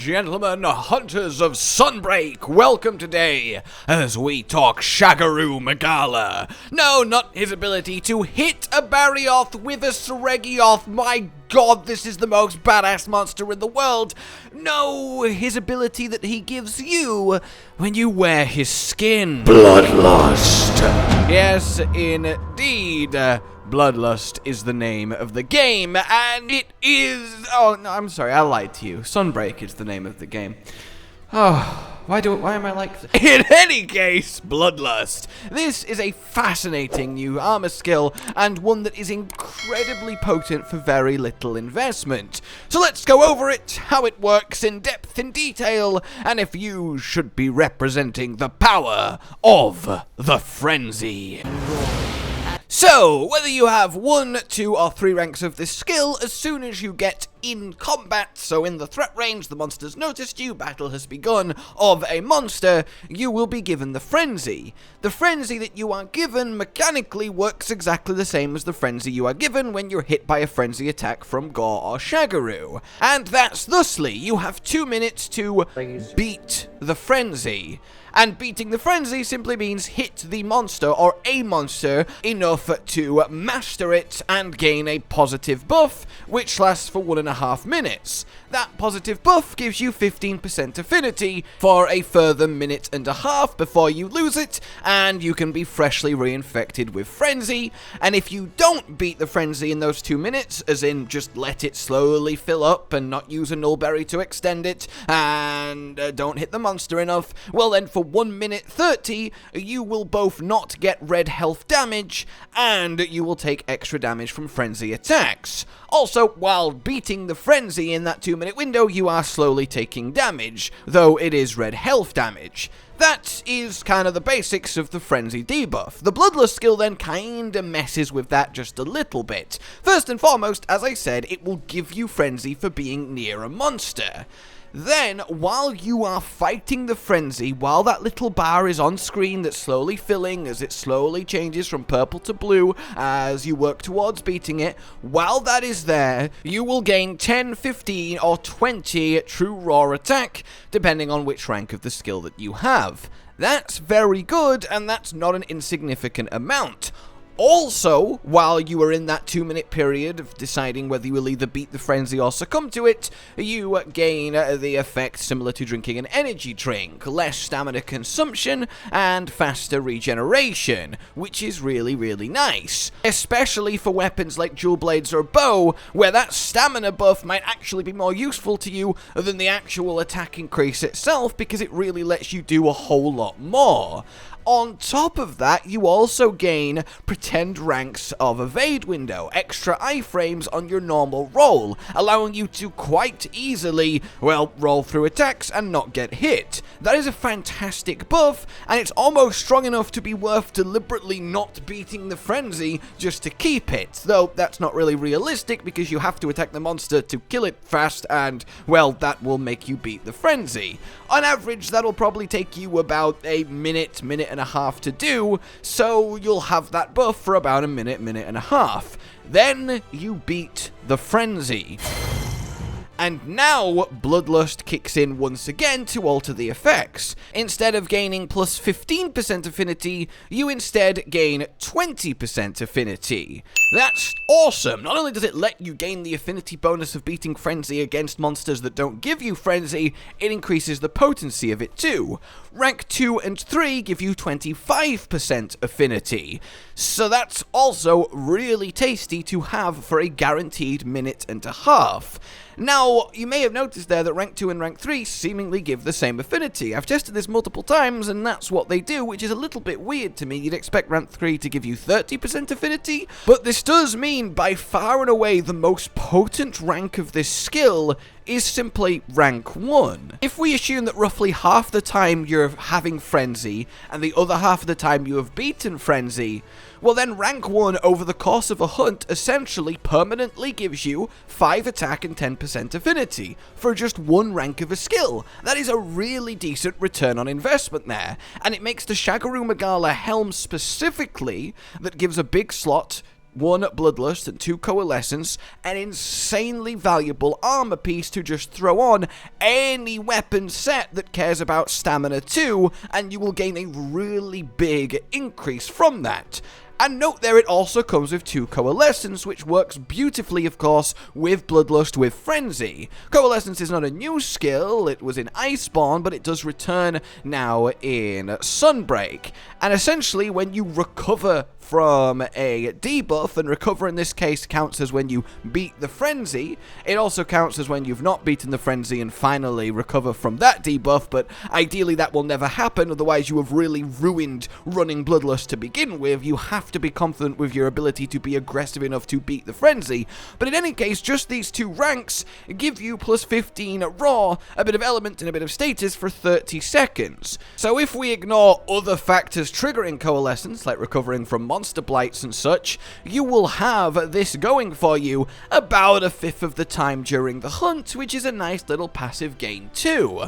gentlemen, hunters of Sunbreak, welcome today as we talk Shagaru Magala. No, not his ability to hit a Barioth with a Seregioth. My god, this is the most badass monster in the world. No, his ability that he gives you when you wear his skin. Bloodlust. Yes, indeed. Bloodlust is the name of the game, and it is... Oh, no, I'm sorry, I lied to you. Sunbreak is the name of the game. Oh, why am I like this? In any case, Bloodlust. This is a fascinating new armor skill, and one that is incredibly potent for very little investment. So let's go over it, how it works in depth and detail, and if you should be representing the power of the Frenzy. So, whether you have 1, 2, or 3 ranks of this skill, as soon as you get in combat, so in the threat range, the monster's noticed you, battle has begun, of a monster, you will be given the Frenzy. The Frenzy that you are given mechanically works exactly the same as the Frenzy you are given when you're hit by a Frenzy attack from Gore or Shagaru. And that's thusly, you have 2 minutes to beat the Frenzy. And beating the Frenzy simply means hit the monster or a monster enough to master it and gain a positive buff, which lasts for 1.5 minutes. That positive buff gives you 15% affinity for a further 1.5 minutes before you lose it, and you can be freshly reinfected with Frenzy. And if you don't beat the Frenzy in those 2 minutes, as in just let it slowly fill up and not use a nullberry to extend it, and don't hit the monster enough, well then for 1 minute 30, you will both not get red health damage, and you will take extra damage from Frenzy attacks. Also, while beating the Frenzy in that 2-minute window, you are slowly taking damage, though it is red health damage. That is kind of the basics of the Frenzy debuff. The Bloodlust skill then kinda messes with that just a little bit. First and foremost, as I said, it will give you Frenzy for being near a monster. Then, while you are fighting the Frenzy, while that little bar is on screen that's slowly filling as it slowly changes from purple to blue as you work towards beating it, while that is there, you will gain 10, 15, or 20 true raw attack, depending on which rank of the skill that you have. That's very good, and that's not an insignificant amount. Also, while you are in that 2-minute period of deciding whether you will either beat the Frenzy or succumb to it, you gain the effect similar to drinking an energy drink, less stamina consumption, and faster regeneration, which is really, really nice. Especially for weapons like dual blades or bow, where that stamina buff might actually be more useful to you than the actual attack increase itself, because it really lets you do a whole lot more. On top of that, you also gain pretend ranks of evade window, extra iframes on your normal roll, allowing you to quite easily, well, roll through attacks and not get hit. That is a fantastic buff, and it's almost strong enough to be worth deliberately not beating the Frenzy just to keep it, though that's not really realistic because you have to attack the monster to kill it fast, and, well, that will make you beat the Frenzy. On average, that'll probably take you about a minute and a half to do, so you'll have that buff for about a minute and a half. Then you beat the Frenzy. And now, Bloodlust kicks in once again to alter the effects. Instead of gaining plus 15% affinity, you instead gain 20% affinity. That's awesome! Not only does it let you gain the affinity bonus of beating Frenzy against monsters that don't give you Frenzy, it increases the potency of it too. Rank 2 and 3 give you 25% affinity. So that's also really tasty to have for a guaranteed 1.5 minutes. Now, you may have noticed there that rank 2 and rank 3 seemingly give the same affinity. I've tested this multiple times, and that's what they do, which is a little bit weird to me. You'd expect rank 3 to give you 30% affinity, but this does mean by far and away the most potent rank of this skill is simply rank 1. If we assume that roughly half the time you're having Frenzy, and the other half of the time you have beaten Frenzy, well then rank 1 over the course of a hunt essentially permanently gives you 5 attack and 10% affinity for just 1 rank of a skill. That is a really decent return on investment there, and it makes the Shagaru Magala helm specifically, that gives a big slot 1 Bloodlust and 2 Coalescence, an insanely valuable armor piece to just throw on any weapon set that cares about stamina too, and you will gain a really big increase from that. And note there, it also comes with 2 Coalescence, which works beautifully, of course, with Bloodlust with Frenzy. Coalescence is not a new skill, it was in Iceborne, but it does return now in Sunbreak. And essentially, when you recover from a debuff, and recover in this case counts as when you beat the Frenzy, it also counts as when you've not beaten the Frenzy and finally recover from that debuff, but ideally that will never happen, otherwise you have really ruined running Bloodlust to begin with. You have to be confident with your ability to be aggressive enough to beat the Frenzy, but in any case, just these 2 ranks give you plus 15 raw, a bit of element and a bit of status for 30 seconds. So if we ignore other factors triggering Coalescence, like recovering from monster blights and such, you will have this going for you about a 1/5 of the time during the hunt, which is a nice little passive gain too.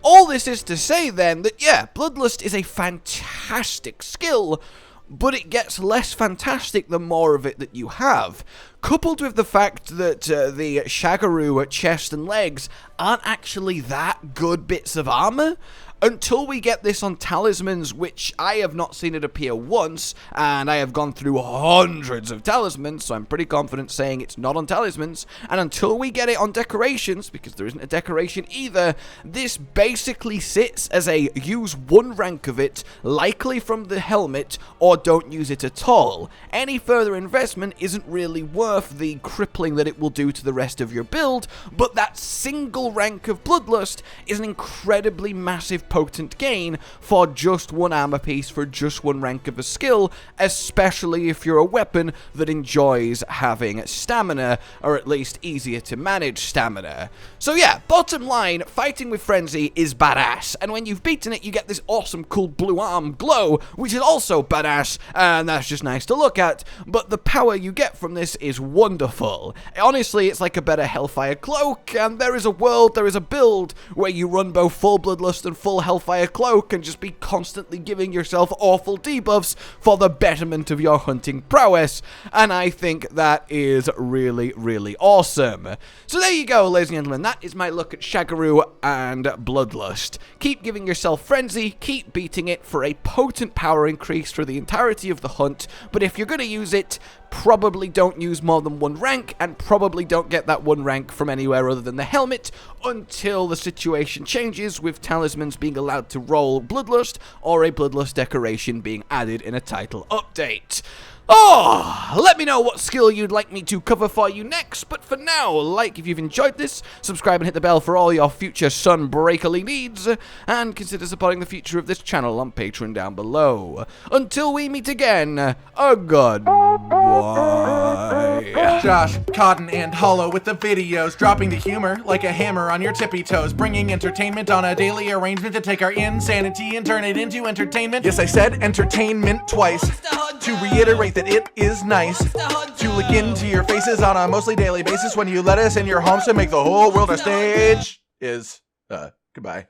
All this is to say then that yeah, Bloodlust is a fantastic skill, but it gets less fantastic the more of it that you have. Coupled with the fact that the Shagaru chest and legs aren't actually that good bits of armor, until we get this on talismans, which I have not seen it appear once, and I have gone through hundreds of talismans, so I'm pretty confident saying it's not on talismans, and until we get it on decorations, because there isn't a decoration either, this basically sits as a use 1 rank of it, likely from the helmet, or don't use it at all. Any further investment isn't really worth the crippling that it will do to the rest of your build, but that single rank of Bloodlust is an incredibly massive potent gain for just 1 armor piece for just 1 rank of a skill, especially if you're a weapon that enjoys having stamina, or at least easier to manage stamina. So yeah, bottom line, fighting with Frenzy is badass, and when you've beaten it you get this awesome cool blue arm glow, which is also badass, and that's just nice to look at, but the power you get from this is wonderful. Honestly, it's like a better Hellfire Cloak, and there is a world, there is a build where you run both full Bloodlust and full Hellfire Cloak and just be constantly giving yourself awful debuffs for the betterment of your hunting prowess, and I think that is really, really awesome. So there you go, ladies and gentlemen, that is my look at Shagaru and Bloodlust. Keep giving yourself Frenzy, keep beating it for a potent power increase for the entirety of the hunt, but if you're going to use it, probably don't use more than 1 rank, and probably don't get that 1 rank from anywhere other than the helmet until the situation changes with talismans being allowed to roll Bloodlust, or a Bloodlust decoration being added in a title update. Oh, let me know what skill you'd like me to cover for you next, but for now, like if you've enjoyed this, subscribe and hit the bell for all your future Sunbreakily needs, and consider supporting the future of this channel on Patreon down below. Until we meet again, a goodbye. Josh, Cotton, and Hollow with the videos, dropping the humor like a hammer on your tippy toes, bringing entertainment on a daily arrangement to take our insanity and turn it into entertainment. Yes, I said entertainment twice, to reiterate that it is nice to look into your faces on a mostly daily basis when you let us in your homes to make the whole world a stage. Goodbye.